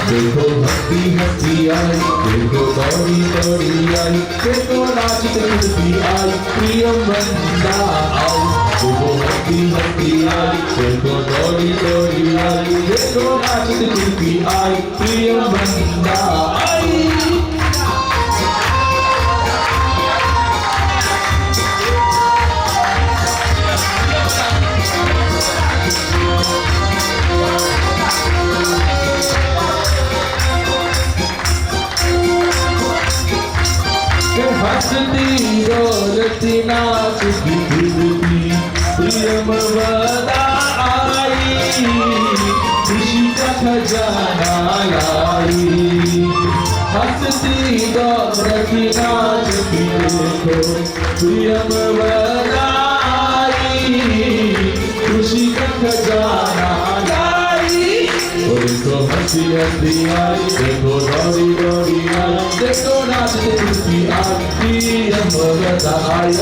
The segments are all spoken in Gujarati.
देखो हंसी हंसी आई, देखो दौड़ी दौड़ी आई, देखो नाचती खुशी आई, प्रियम बंदा आई। देखो हंसी हंसी आई, देखो दौड़ी दौड़ी आई, देखो नाचती खुशी आई, प्रियम बंदा आई। हंसती डोलती नाचती कूदती प्रियम वदा आई, खुशी का खजाना लाई। हंसती डोलती नाचती देखो प्रियम वदा आई, खुशी का खजाना लाई। और देखो हंसी हंसी आई, देखो दौड़ी दौड़ी आई, देखो नाचती खुशी आई, प्रियम वदा आई।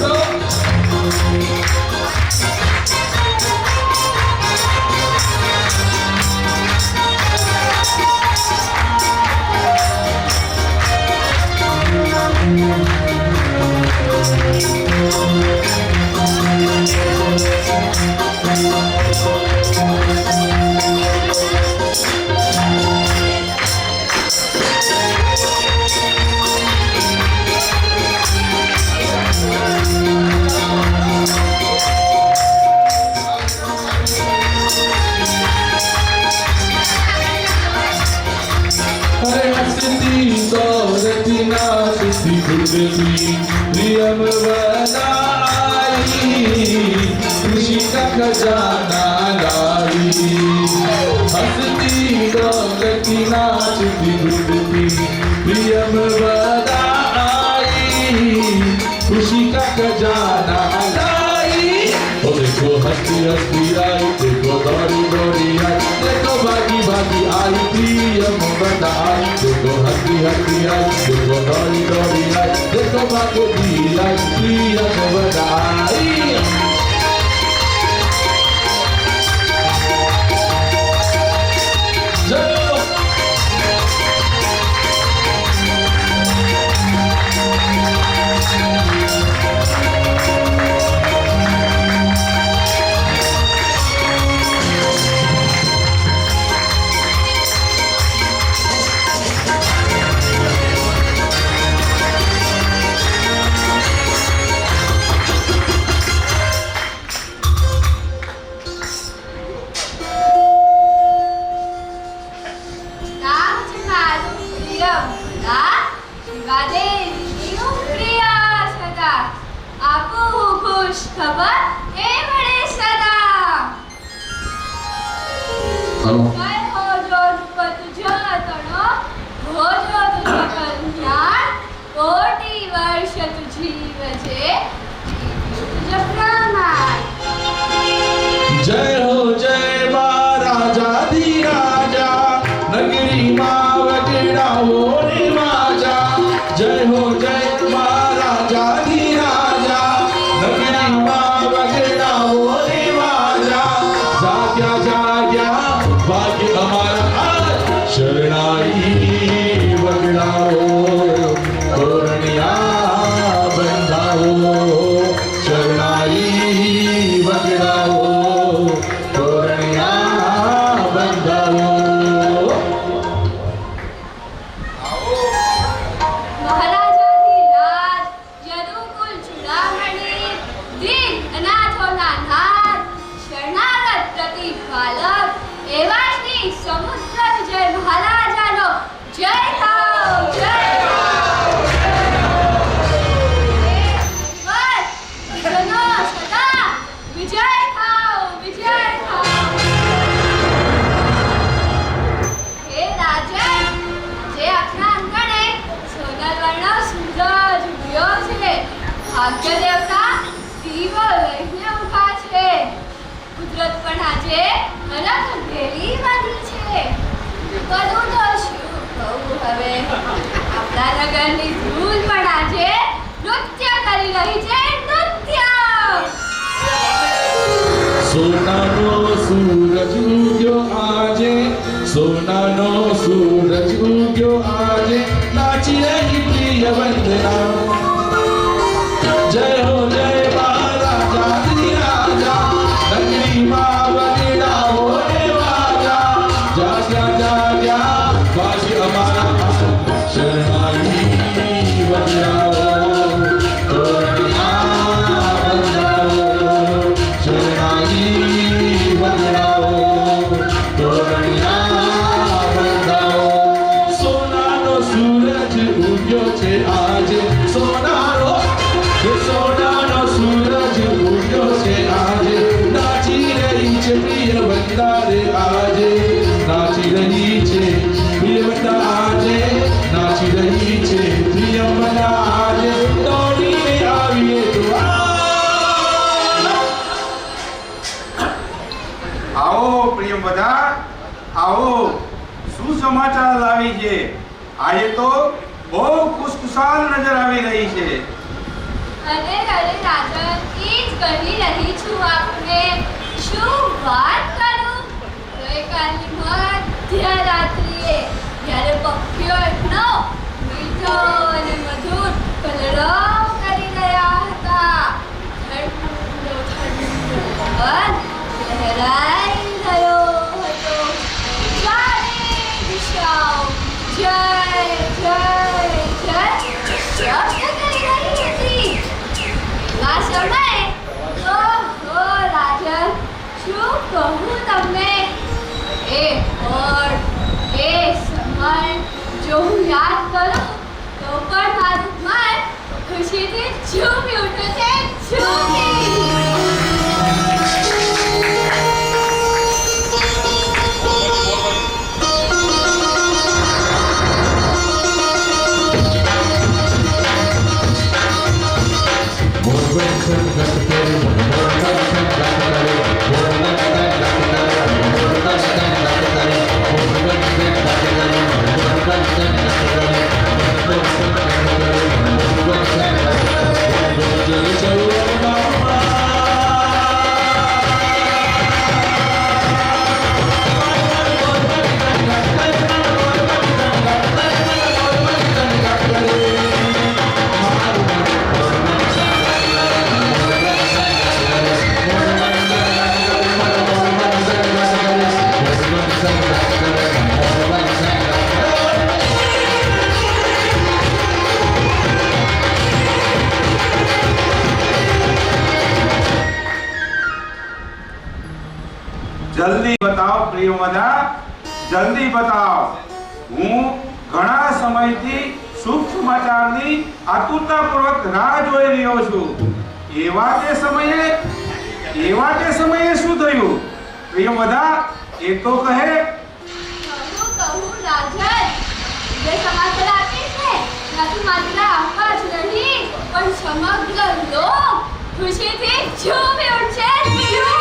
हंसती दौड़ती नाचती कूदती प्रियम वदा आई, खुशी का खजाना लाई। हंसती दौड़ती नाचती कूदती प्रियम वदा आई, खुशी का खजाना लाई। ओ देखो हंसी हंसी आई, देखो दौड़ी दौड़ी आई, देखो भागी भागी आई, प्रियम वदा आई। देखो हंसी हंसी आई, देखो दौड़ी दौड़ी आई, देखो भागी आई, प्रियम वदा आई। जय हो जो रूप तुझा तणो, हो जो तुझे कल्याण, कोटी वर्ष तुझी वजे, तुझे प्रणाम। जय हो जय मा राजा धी राजा, नगरी मां वगड़ावो रे माजा। जय हो जय मा राजा धी राजा, नगरी मां वगड़ावो रे माजा। जाग्या जाग्या भाग्य हमारा आज, शरणाई वगड़ाओ तोरणिया बंधाओ, शरणाई वगड़ाओ तोरणिया बंधाओ। महाराजाधिराज यदुकुल चूड़ामणि, दीन अनाथोना नाथ, शरणागत प्रतिपालक एवा श्री समुद्र विजय महाराजानो जय हो, जय हो, जय हो। विघ्नो सदा विजय खाओ, विजय खाओ। हे राजन, जे આપના અંગણે સોનલ વર્ણનો સૂરજ ઉગ્યો છે, ભાગ્ય દેવતા દીવો લઈને ઊભા છે, કુદરત પણ આજે અલગ ભેલી બની છે। બધું તો શું કહું હવે, આપણા નગરની ધૂળ સોનાનો સૂરજ ઉગ્યો આજે, સોનાનો સૂરજ ઉગ્યો આજે, નાચી રહી પ્રિય વંદના. જય હો જય મહારાજા રાજા, નગરીમાં વગડાવો રે વાજા. જાગ્યા જાગ્યા વાજી અમારા શરણાઈ વગડાવો, તોરણિયા વગડાવો, શરણાઈ વગડાવો, તોરણિયા વગડાવો. સોનાનો સૂરજ ઉગ્યો છે આજે, સોનાનો સૂરજ ઉગ્યો છે આજે, નાચી રહી છે પ્રિય વંદા રે આજે, નાચી રહી છે પ્રિય વંદા આજે, નાચી રહી છે પ્રિય વંદા આજે, દોડીને આવીએ તો આવો પ્રિય બધા, આવો. શું સમાચાર લાવી છે? આજે તો બહુ ખુશખુશાલ નજર આવી રહી છે. અરે રાજન, એ જ કહી રહી છું આપને. શું વાત કરું? ગઈકાલની મધ્યરાત્રિએ જ્યારે પક્ષીઓ એટલો મીઠો અને મધુર કલરવ કરી રહ્યા હતા, ઠંડો ઠંડો પવન લહેરાઈ રહ્યો હતો. ચારે દિશાઓ જય જય જય શબ્દ કરી રહી હતી. આ સમયે ઓહો રાજન, શું કહું તમને? એ પળ, એ સમય જો હું યાદ કરું તો પણ મારું મન ખુશીથી ઝૂમી ઉઠે છે, ઝૂમી. જલ્દી બતાવો પ્રિય બધા, જલ્દી બતાવો. હું ઘણા સમયથી શુભ સમાચારની આતુરતાપૂર્વક રાહ જોઈ રહ્યો છું. એવા તે સમયે શું થયું? પ્રિય બધા, એ તો કહે. કહું રાજન, જે સમાચાર આપે છે ત્યાંથી માત્ર આપવા જ નહીં પણ સમગ્ર લોક ખુશીથી ઝૂમી ઉઠશે, ઝૂમી.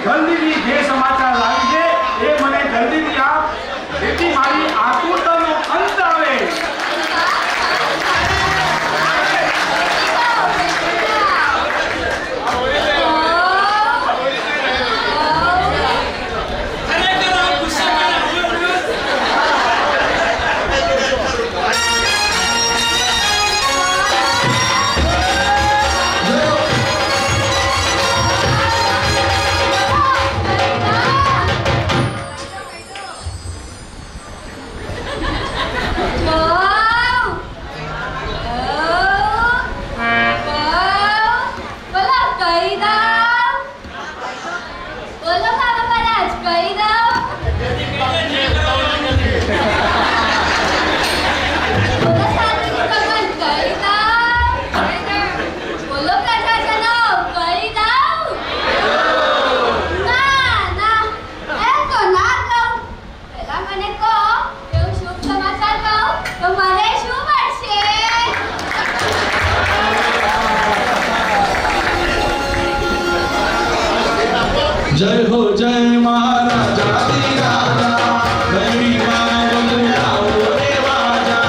જલ્દીથી જે સમાચાર લાવી છે એ મને જલ્દીથી આપ, જેથી મારી આતુરતાનો અંત આવે. जय हो जय महाराजा दी राजा मेरी माँ बदलाओ रे वाजा.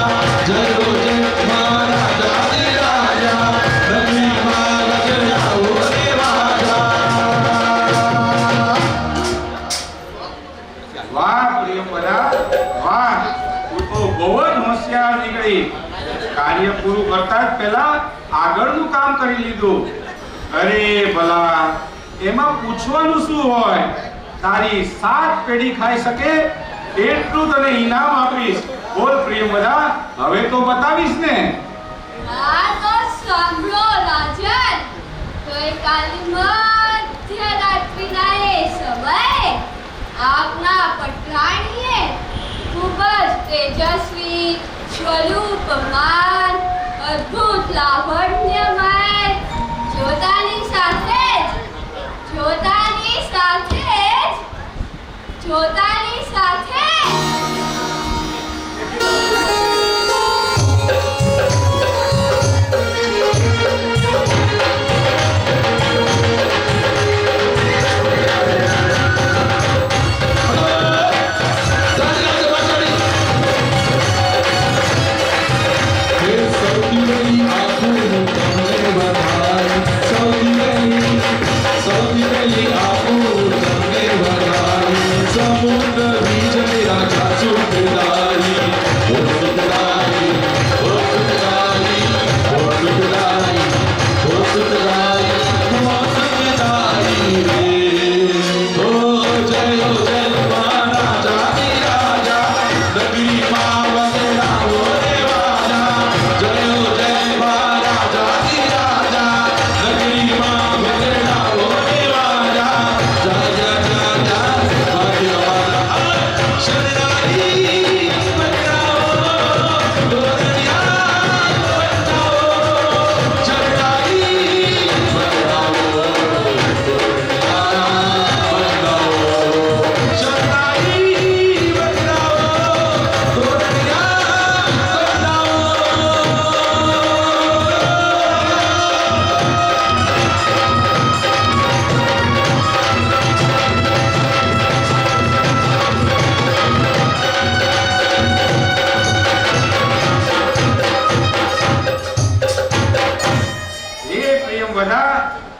जय हो जय महाराजा दी राजा मेरी माँ बदलाओ रे वाजा. વાહ પ્રિયંવદા, વાહ, તું તો બહુ જ હોશિયાર નીકળી. કાર્ય પૂરું કરતા જ પહેલા આગળનું કામ કરી લીધું. અરે ભલા, એમાં પૂછવાનું શું હોય? તારી 7 પેઢી ખાઈ શકે એટલું તને ઇનામ આપીશ. બોલ પ્રિયંવદા, હવે તો બતાવીશ ને? આ તો સાંભળો રાજન, ગઈકાલની મધ્યરાત્રિના એ સમયે આપના પટરાણીએ ખૂબ જ તેજસ્વી, સ્વરૂપમાન, અદ્ભુત લાવણ્યમય, જોતાની સાથે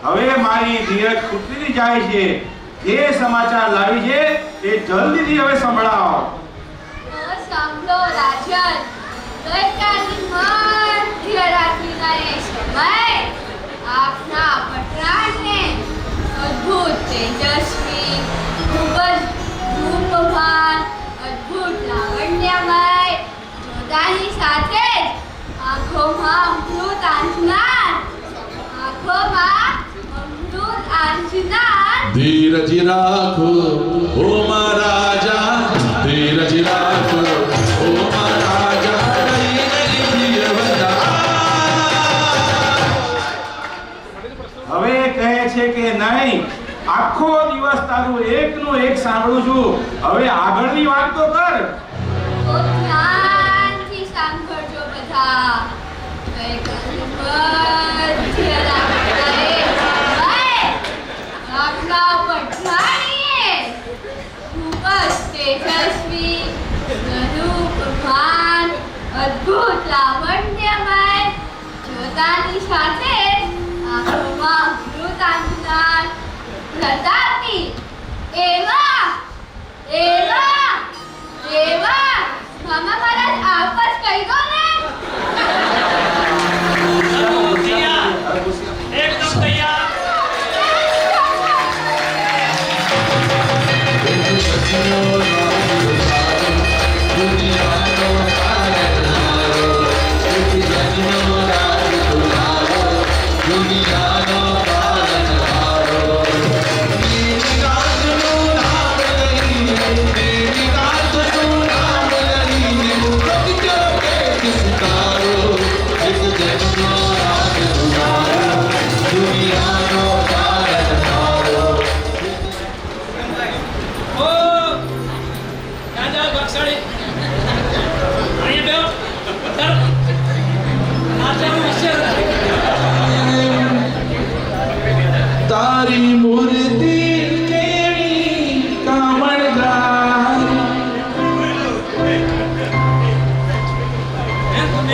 હવે મારી ધીરજ તૂટી જાય છે. જે સમાચાર લાવી છે તે જલ્દીથી હવે સંભળાવો. સાંભળો રાજન, ગઈકાલની મધ્યરાત્રિના એ સમયે આપના પટરાણને અદ્ભુત તેજસ્વી, ખૂબ જ રૂપવાન, અદ્ભુત લાવણ્યમય, જોતાની સાથે જ આંખોમાં અમૃત આંચનાર, ધીરજ રાખો ઓ મહારાજા, ધીરજ રાખો ઓ મહારાજા, નહીં નહીં પ્રિયવદા. હવે કહે છે કે નહીં, આખો દિવસ તારું એકનું એક સાંભળું છું. હવે આગળની વાત તો કર. તો ધ્યાનથી સાંભળજો બધા. ગઈકાલની મધ્યરાત્રિના એ સમયે આપના પટરાણી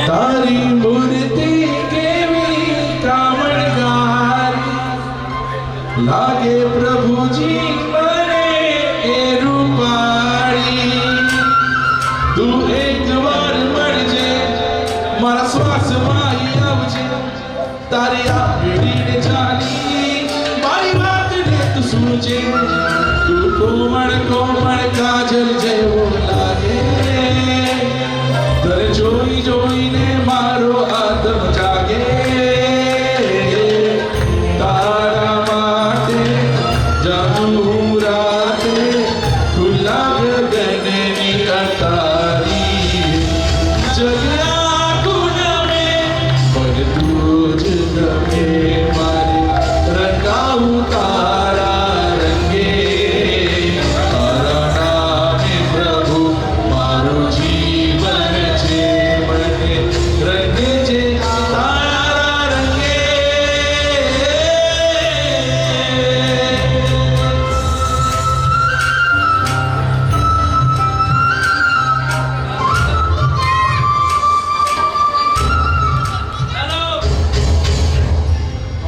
તારી મૂર્તિ કેવી કામણગારી, લાગે પ્રભુજી મને એ રૂપાળી. તું એકવાર મળજે, મારા શ્વાસમાં ઈ આવજે, તારી આંગળીને જાણી મારી વાતને તું સુનજે. તું કોમળ કોમળ કાજલ જેવો લાગે, તને જોઈ જોઈને મારો આત્મ જાગે. તારા માટે જાઉં રાતે ખુલ્લા ગગનની અતારી. જગના ગુણમે પણ તું જ ગમે, મારે રંગાવું તારા રંગે. તારા નામે પ્રભુ મારું જીવન છે, મને રંગે છે તારા રંગે.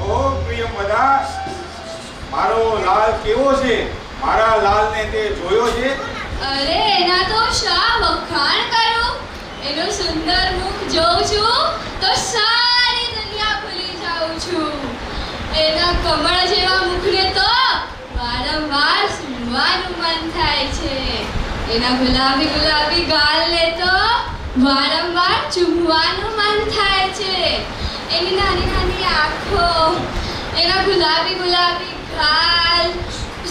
ઓ પ્રિય બધા, મારો લાલ કેવો છે? મારા લાલને તે જોયો છે? અરે એના તો શા વખાણ કરું. એનું સુંદર મુખ જોઉં છું તો સારી દુનિયા ભૂલી જાઉં છું. એના કમળ જેવા મુખને તો વારંવાર સૂંઘવાનું મન થાય છે. એના ગુલાબી ગુલાબી ગાલને તો વારંવાર ચૂમવાનું મન થાય છે. એની નાની નાની આંખો, એના ગુલાબી ગુલાબી ગાલ,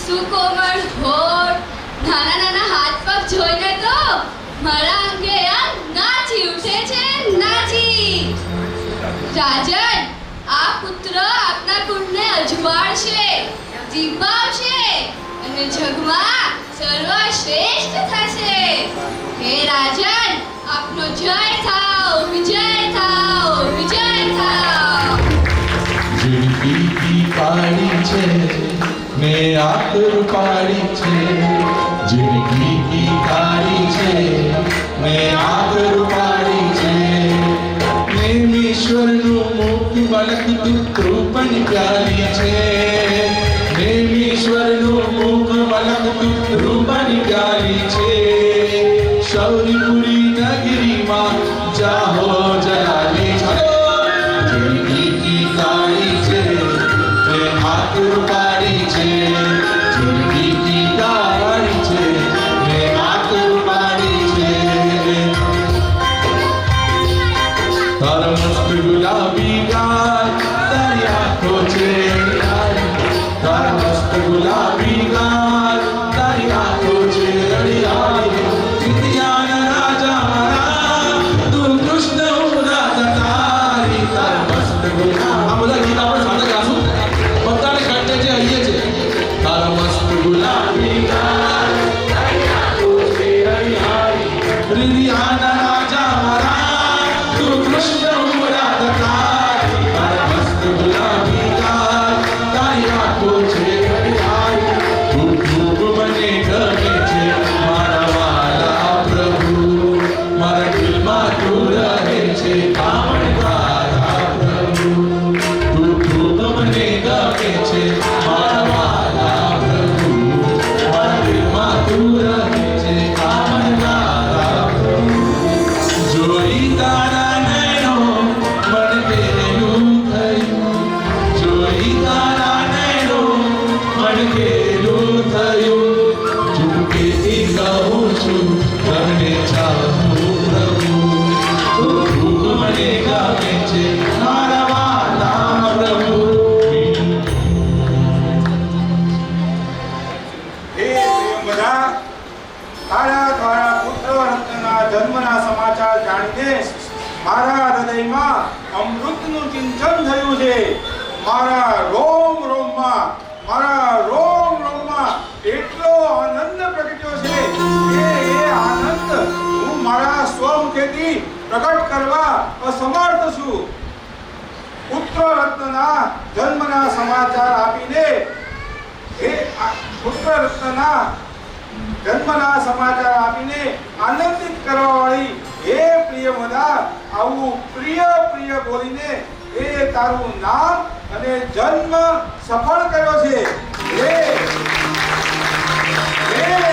સુકોમળ હોઠ, નાના નાના હાથ પગ જોઈને તો મારા અંગે આમ નાચી ઉઠે છે, નાચી. રાજન, આ પુત્ર આપના કુળને અજવાળશે, જીવાવશે અને જગમાં સર્વશ્રેષ્ઠ થશે. હે રાજન, આપનો જય થાઓ, વિજય થાઓ, વિજય થાઓ. જિંદગી કી પાડી છે ને આખર પાડી છે, જિંદગી કી કાળી છે ને આખર પાડી છે. નેમીશ્વરનું મુખ મલકતું કૃપણ પ્યારી છે, નેમીશ્વરનું મુખ મલકતું કૃપણ પ્યારી છે. શૌરીપુરી નગરીમાં જાહો જલાલી છે, જિંદગી કી કાળી છે ને આખર પાડી છે, જિંદગી કી કાળી છે ને આખર પાડી છે. તારા મસ્ત ગુલાબી ગાલ, તારી આંખો છે અડિયાળી. તારા મસ્ત ગુલાબી ગાલ, તારી આંખો છે અડિયાળી. વિદ્યાના રાજા મારા, તું કૃષ્ણ હું રાધા તારી. તારા મસ્ત ગુલાબ, આ બધા ગીત આપણે સાથે ગાશું, બધાને કંઠે છે અહીંયા છે. તારા મસ્ત ગુલાબી ગાલ, તારી આંખો છે અડિયાળી. વિદ્યાના રાજા મારા, તું કૃષ્ણ હું રાધા તારી. તારા મસ્ત ગુલાબી ગાલ, તારી આંખો છે અડિયાળી. ખૂબ ખૂબ મને ગમે છે મારા વાલા પ્રભુ, મારા દિલમાં તું રહે છે કામણવાળા પ્રભુ. ખૂબ ખૂબ મને ગમે છે મારા વાલા પ્રભુ, મારા દિલમાં તું રહે છે કામણવાળા પ્રભુ. જોઈ તારા નયનો મન ઘેલું થયું, જોઈ તારા નયનો મન ઘેલું થયું. ચૂપકેથી કહું છું તમને ચાહું પ્રભુ, ખૂબ ખૂબ મને ગમે છે મારા વાલા પ્રભુ. હે પ્રિય બધા, તારા દ્વારા પુત્ર રત્નના જન્મના સમાચાર જાણીને મારા હૃદયમાં અમૃતનું ચિંતન થયું છે. મારા રોમ રોમમાં, મારા રોમ રોમમાં એટલો આનંદ પ્રગટ્યો છે કે એ આનંદ હું મારા સ્વમુખેથી પ્રગટ કરવા અસમર્થ છું. પુત્ર રત્નના જન્મના સમાચાર આપીને પુત્ર રત્નના જન્મના સમાચાર આપીને આનંદિત કરવા વાળી હે પ્રિય વદા, આવું પ્રિય પ્રિય બોલીને એ તારું નામ અને જન્મ સફળ કર્યો છે. હે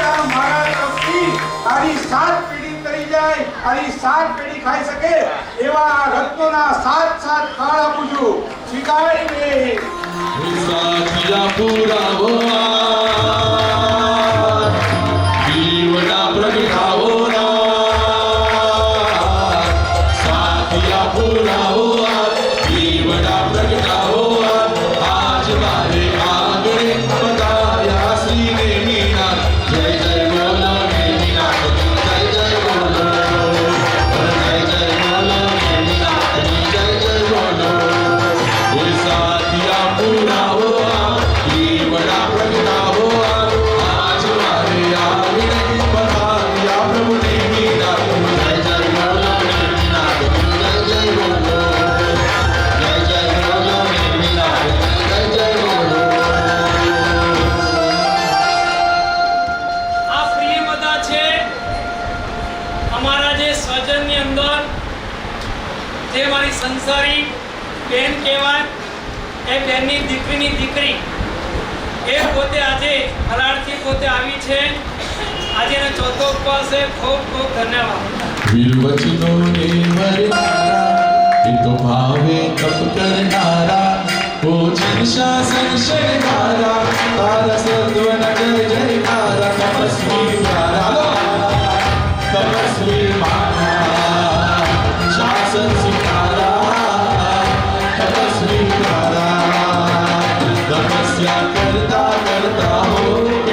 આ મારા તરફથી તારી 7 પેઢી તરી જાય, તારી 7 પેઢી ખાઈ શકે એવા રત્નોના 7 થાળ આપું છું. સ્વીકારી લે. સાથિયા પુરાવો દીવડા પ્રગટાવો સાથિયા પુરાવો દીવડા પ્રગટાવો આજ મારે આગળ પધાર્યા શ્રી નેમિનાથ. જય જય બોલો નેમિનાથ, જય જય બોલો, જય જય બોલો નેમિનાથ, જય જય બોલો. સાથિયા પુરાવો દીવડા પ્રગટાવો આજ મારે આગળ પધાર્યા પ્રભુ નેમિનાથ. જય જય બોલો નેમિનાથ, જય જય બોલો, જય જય બોલો નેમિનાથ, જય જય બોલો. આ પ્રિય બધા છે અમારા જે સ્વજનની અંદર જે મારી સંસારી બેન કહેવાય, એ બેનની દીકરીની દીકરી એ પોતે આજે ફરાળથી પોતે આવી છે. આજે એનો ચોથો ઉપવાસ છે. ખૂબ ખૂબ ધન્યવાદ. વિરવચનો ને મરનારા એ તો ભાવે તપ કરનારા ભોજન શાસન શણગારા તારા સદ્વન જય જયકારા તપસ્વી તપસ્વી મારા શાસન સ્વીકારા તપસ્વી તપસ્યા કરતા કરતા હો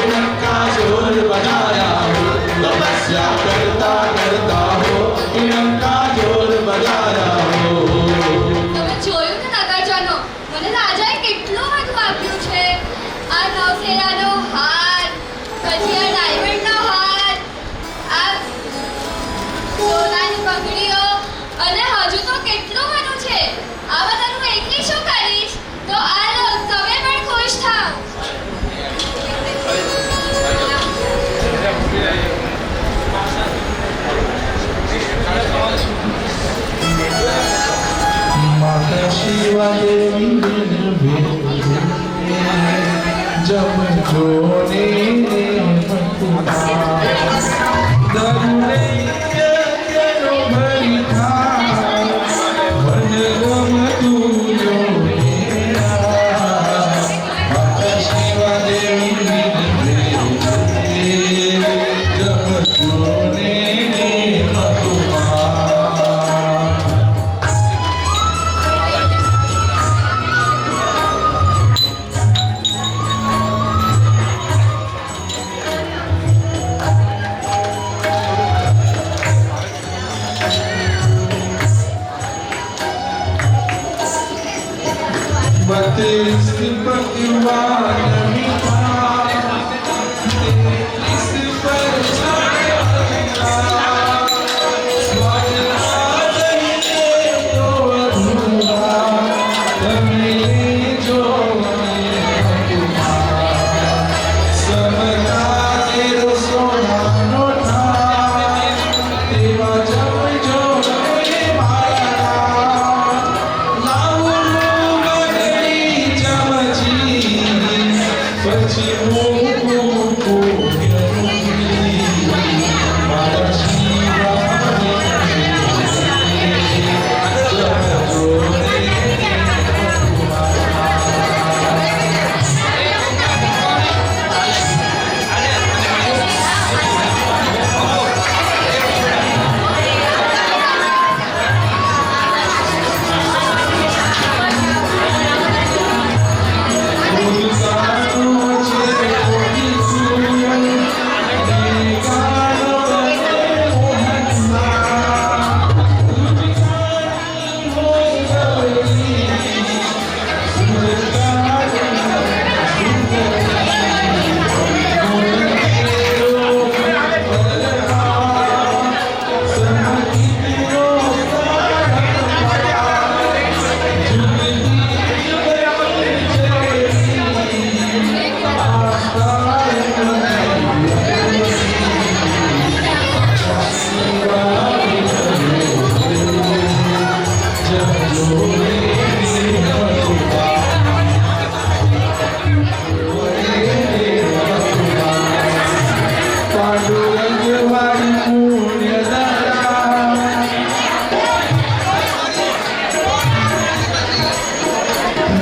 इनका जोर बजाया हो तपस्या करता करता हो इनका जोर बजाया हो. તમે જોયું ને નગરજનો, મને રાજાએ કેટલું બધું આપ્યું છે. આ નવસેરાનો હાર, પછી આ ડાયમંડનો હાર, આ સોનાની બંગડીઓ, અને હજુ તો કેટલું બધું છે. આ બધાનું હું એકલી શું કરીશ? તો આ લો, તમે પણ ખુશ થાઓ. माता शिवा देवी जब जोने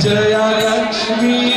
जया लक्ष्मी